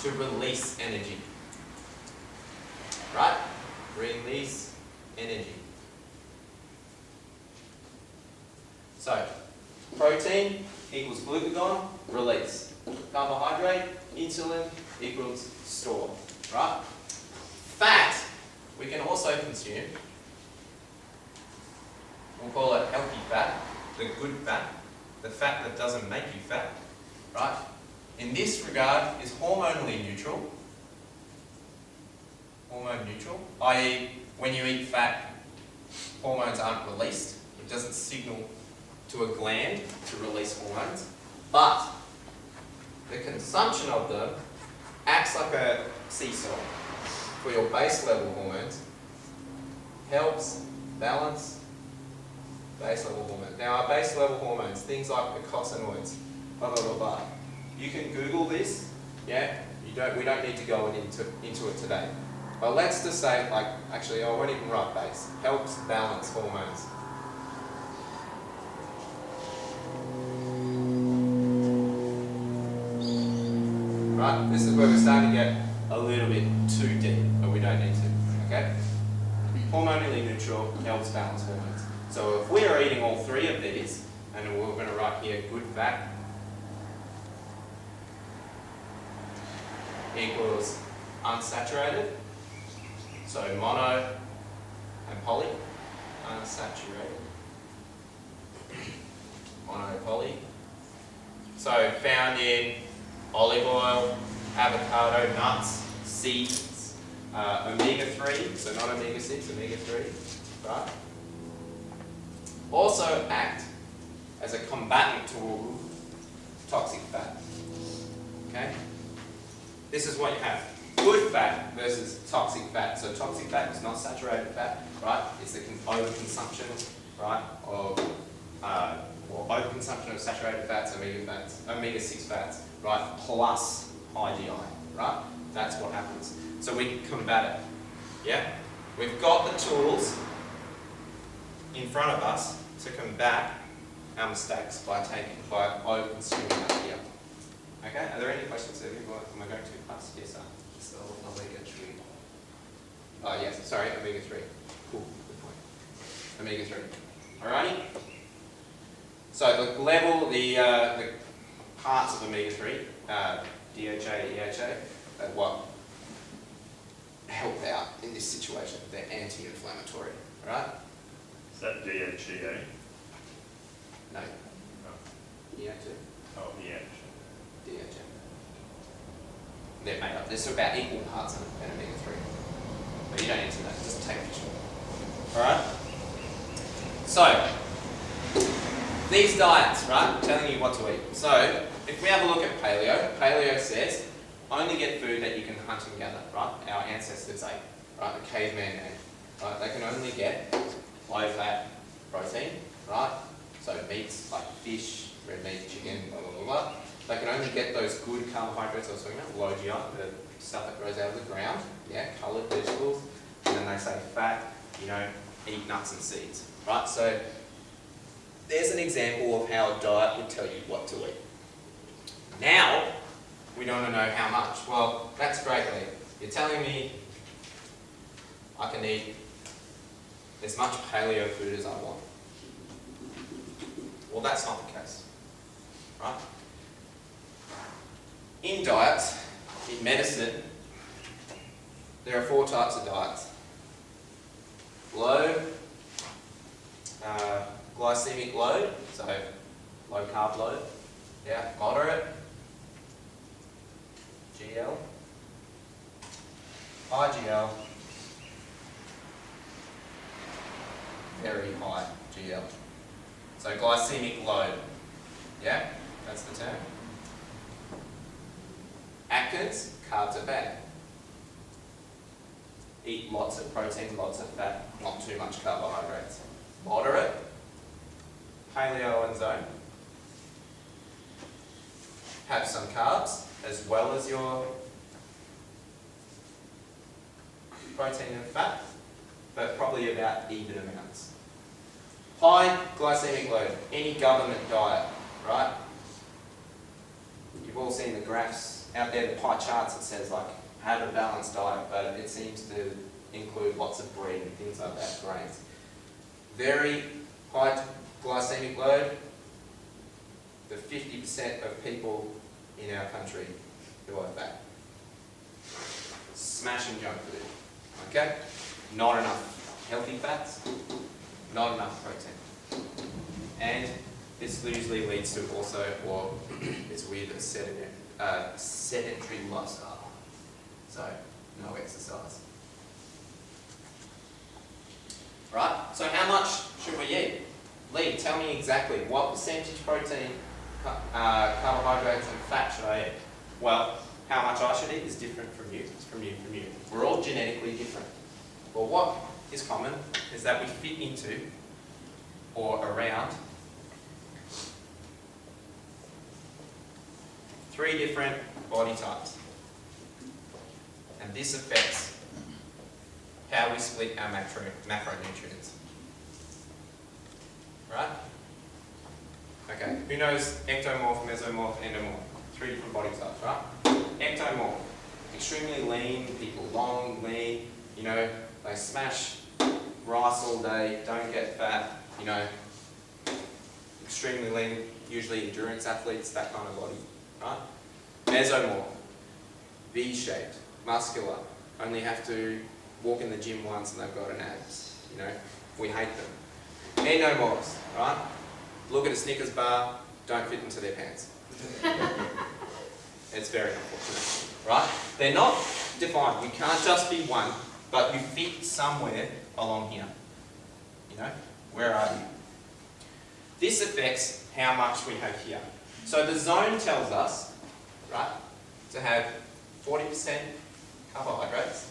to release energy. Right? Release energy. So, protein equals glucagon, release. Carbohydrate, insulin equals store. Right? Fat, we can also consume. We'll call it healthy fat, the good fat, the fat that doesn't make you fat. Right? In this regard, is hormonally neutral. Hormone neutral, i.e. when you eat fat, hormones aren't released. It doesn't signal to a gland to release hormones, but the consumption of them acts like a seesaw for your base level hormones, helps balance base level hormones. Now our base level hormones, things like eicosanoids, blah blah blah blah. You can Google this, yeah. We don't need to go into it today. But let's just say, like, actually I won't even write base. Helps balance hormones. Right? This is where we're starting to get a little bit too deep, but we don't need to. Okay? Hormonally neutral helps balance hormones. So if we are eating all three of these, and we're going to write here good fat equals unsaturated, so mono and poly, unsaturated, mono, poly. So found in olive oil, avocado, nuts, seeds, omega-3, so not omega-6, omega-3, right? Also act as a combatant to toxic fat, okay? This is what you have. Good fat versus toxic fat. So toxic fat is not saturated fat, right? It's the overconsumption, right, of or overconsumption of saturated fats, omega-6 fats, right, plus high GI, right? That's what happens. So we can combat it. Yeah? We've got the tools in front of us to combat our mistakes by over-consuming that here. Okay? Are there any questions? Am I going too fast? Yes, sir. So omega-3. Oh, yes. Sorry, omega-3. Cool. Good point. Omega-3. Alrighty? So the level, the parts of omega-3, DHA, EHA, what help out in this situation. They're anti-inflammatory, right? Is that DHEA? No. Oh, EHA? oh yeah. DHA. They're made up. There's about equal parts of omega-3. But you don't need to know. Just take a fish oil. Alright? So, these diets, right, telling you what to eat. So, if we have a look at paleo, paleo says only get food that you can hunt and gather, right? Our ancestors ate, right? The caveman ate, right? They can only get low-fat protein, right? So meats like fish, red meat, chicken, blah blah blah blah. They can only get those good carbohydrates I was talking about, low GI, the stuff that grows out of the ground, yeah, coloured vegetables. And then they say fat, eat nuts and seeds, right? So there's an example of how a diet would tell you what to eat. Now, we don't know how much. Well, that's great, Leigh. You're telling me I can eat as much paleo food as I want. Well, that's not the case, right? In diets, in medicine, there are 4 types of diets. Low glycemic load, so low carb load, yeah, moderate, GL, high GL, very high GL. So glycemic load, yeah, that's the term. Atkins, carbs are bad. Eat lots of protein, lots of fat, not too much carbohydrates. Moderate, paleo and zone. Have some carbs as well as your protein and fat, but probably about even amounts. High glycemic load, any government diet, right? You've all seen the graphs out there, the pie charts, it says like, have a balanced diet, but it seems to include lots of bread and things like that, grains. Very high glycemic load, the 50% of people in our country who are fat. Smashing junk food, okay? Not enough healthy fats, not enough protein. And this usually leads to also, or it's weird, a sedentary lifestyle. So, no exercise. Right, so how much should we eat? Leigh, tell me exactly what percentage protein, carbohydrates and fat should I eat? Well, how much I should eat is different from you. It's from you. We're all genetically different. But what is common is that we fit into or around 3 different body types. And this affects how we split our macronutrients. Right? Okay, who knows ectomorph, mesomorph, endomorph? 3 different body types, right? Ectomorph, extremely lean people, long, lean, you know, they smash rice all day, don't get fat, you know, extremely lean, usually endurance athletes, that kind of body, right? Mesomorph, V-shaped, muscular, only have to walk in the gym once and they've got an abs, you know, we hate them. Endomorphs, right? Look at a Snickers bar, don't fit into their pants. It's very unfortunate, right? They're not defined. You can't just be one, but you fit somewhere along here. You know, where are you? This affects how much we have here. So the zone tells us, right, to have 40% carbohydrates,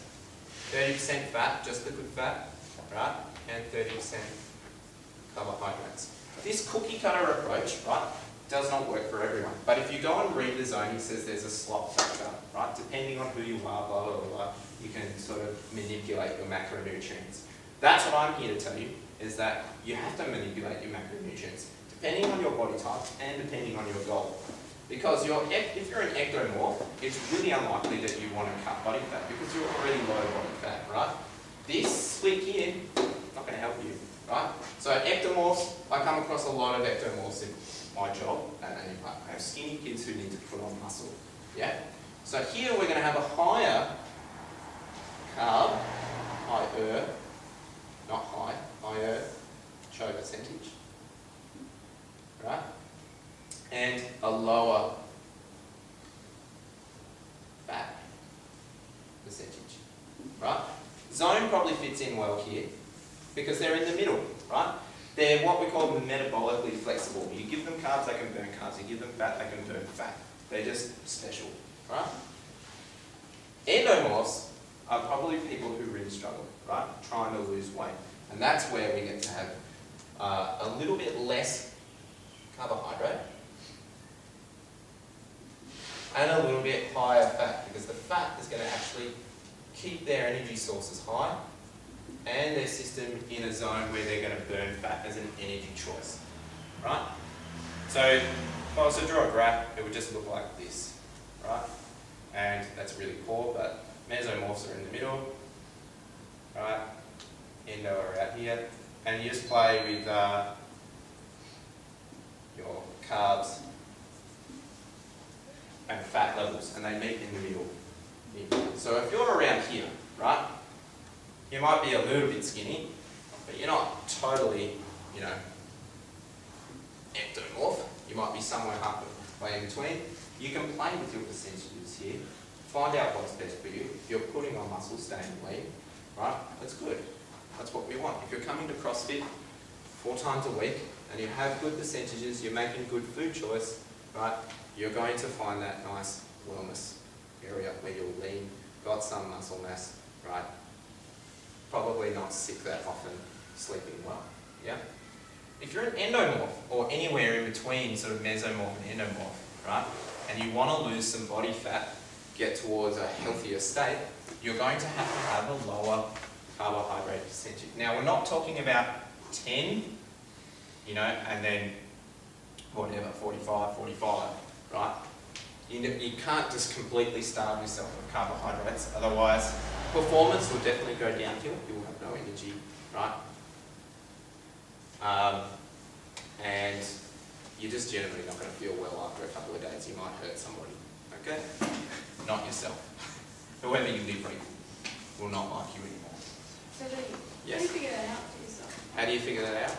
30% fat, just liquid fat, right, and 30% carbohydrates. This cookie cutter approach, right, does not work for everyone. But if you go and read the zone, it says there's a slop factor, right? Depending on who you are, blah, blah, blah, you can sort of manipulate your macronutrients. That's what I'm here to tell you, is that you have to manipulate your macronutrients, depending on your body type and depending on your goal. Because if you're an ectomorph, it's really unlikely that you want to cut body fat because you're already low body fat, right? This split here, not going to help you, right? So ectomorphs, I come across a lot of ectomorphs in my job, and I have skinny kids who need to put on muscle, yeah? So here we're going to have a higher carb, higher, not high, higher show percentage, right? And a lower fat percentage, right? Zone probably fits in well here because they're in the middle, right? They're what we call metabolically flexible. You give them carbs, they can burn carbs. You give them fat, they can burn fat. They're just special, right? Endomorphs are probably people who really struggle, right? Trying to lose weight. And that's where we get to have a little bit less carbohydrate and a little bit higher fat, because the fat is going to actually keep their energy sources high and their system in a zone where they're going to burn fat as an energy choice, right? So if I was to draw a graph, it would just look like this, right? And that's really poor, but mesomorphs are in the middle, right? Endo are out here, and you just play with your carbs and fat levels, and they meet in the middle. So if you're around here, right, you might be a little bit skinny, but you're not totally, you know, ectomorph. You might be somewhere halfway in between. You can play with your percentages here. Find out what's best for you. If you're putting on muscle, staying lean, right, that's good. That's what we want. If you're coming to CrossFit 4 times a week and you have good percentages, you're making good food choice, right, you're going to find that nice wellness area where you're lean, got some muscle mass, right? Probably not sick that often, sleeping well, yeah? If you're an endomorph or anywhere in between sort of mesomorph and endomorph, right, and you want to lose some body fat, get towards a healthier state, you're going to have a lower carbohydrate percentage. Now, we're not talking about 10, you know, and then whatever, 45, right? You can't just completely starve yourself of carbohydrates, otherwise performance will definitely go downhill. You will have no energy, right? And you're just generally not going to feel well after a couple of days. You might hurt somebody, okay? Not yourself. Whoever you live with will not like you anymore. So Leigh, Yes. how do you figure that out for yourself? How do you figure that out?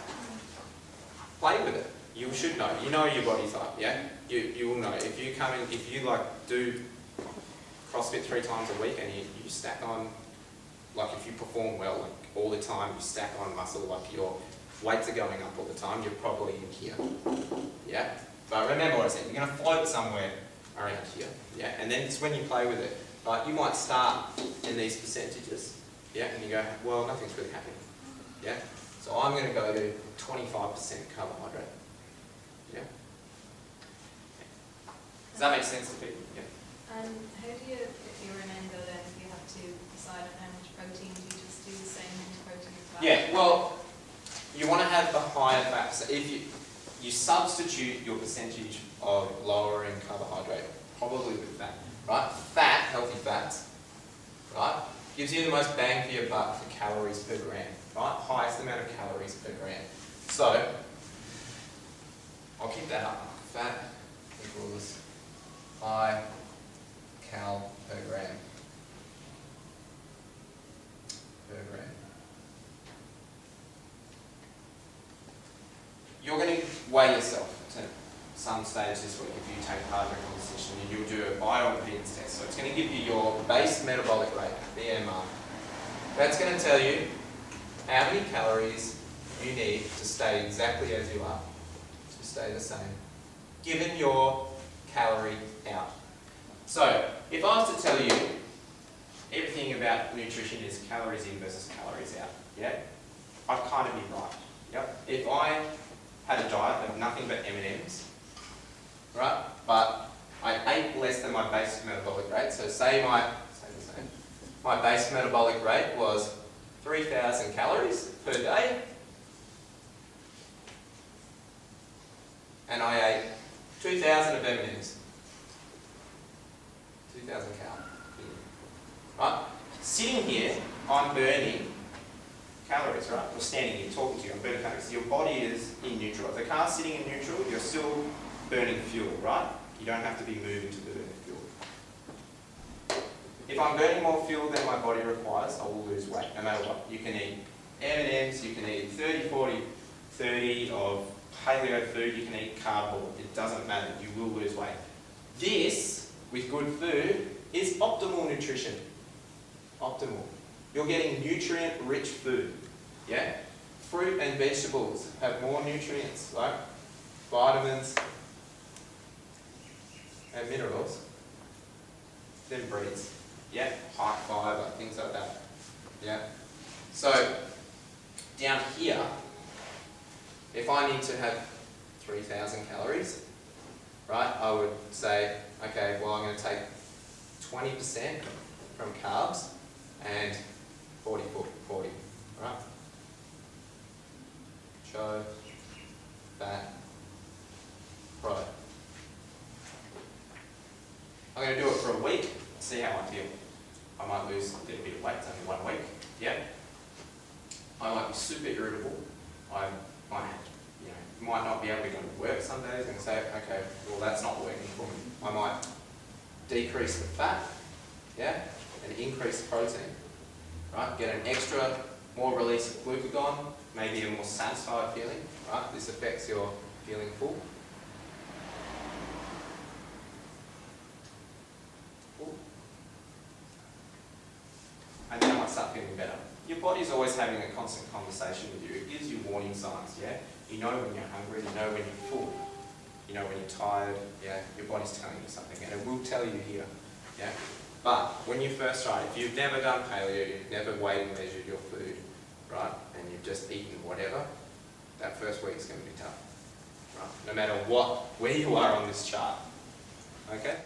Play with it. You should know. You know your body type, yeah? You will know. If you like do CrossFit 3 times a week and you stack on, like if you perform well like all the time, you stack on muscle, like your weights are going up all the time, you're probably in here, yeah? But remember what I said, you're going to float somewhere around here, yeah? And then it's when you play with it. Like you might start in these percentages, yeah? And you go, well, nothing's really happening, yeah? So I'm going to go to 25% carbohydrate. Yeah. Does that make sense to people? Yeah. And how do you, if you're an endo, then you have to decide on how much protein, do you just do the same amount of protein as well? Yeah, well, you want to have the higher fat. So if you substitute your percentage of lowering carbohydrate, probably with fat, right? Fat, healthy fats, right, gives you the most bang for your buck for calories per gram, right? Highest amount of calories per gram. So, I'll keep that up. Fat equals high cal per gram. You're going to weigh yourself at some stage this week if you take part in a competition, and you'll do a bioimpedance test. So it's going to give you your base metabolic rate, BMR. That's going to tell you how many calories you need to stay exactly as you are, to stay the same, given your calorie out. So if I was to tell you everything about nutrition is calories in versus calories out, yeah, I'd kind of be right. Yep. If I had a diet of nothing but M&Ms, right, but I ate less than my base metabolic rate, so say my base metabolic rate was 3,000 calories per day, and I ate 2,000 of M&Ms. 2,000 cal. Right? Sitting here, I'm burning calories, right? I'm standing here talking to you, I'm burning calories. So your body is in neutral. If the car's sitting in neutral, you're still burning fuel, right? You don't have to be moving to burn fuel. If I'm burning more fuel than my body requires, I will lose weight, no matter what. You can eat M&Ms, you can eat 30, 40, 30 of paleo food, you can eat cardboard. It doesn't matter, you will lose weight. This, with good food, is optimal nutrition. Optimal. You're getting nutrient-rich food, yeah? Fruit and vegetables have more nutrients, like vitamins and minerals than breads, yeah? High fiber, things like that, yeah? So, down here, if I need to have 3,000 calories, right, I would say, okay, well I'm going to take 20% from carbs and 40, right? Show, fat, product. I'm going to do it for a week, see how I feel. I might lose a little bit of weight, it's only 1 week, yeah? I might be super irritable. I might not be able to go to work some days and say, okay, well that's not working for me. I might decrease the fat, yeah, and increase the protein, right? Get an extra, more release of glucagon, maybe a more satisfied feeling, right? This affects your feeling full. And then I might start feeling better. Your body's always having a constant conversation with you. It gives you warning signs, yeah? You know when you're hungry, you know when you're full, you know when you're tired, yeah? Your body's telling you something, and it will tell you here, yeah? But when you first try, if you've never done paleo, you've never weighed and measured your food, right? And you've just eaten whatever, that first week's going to be tough, right? No matter where you are on this chart, okay?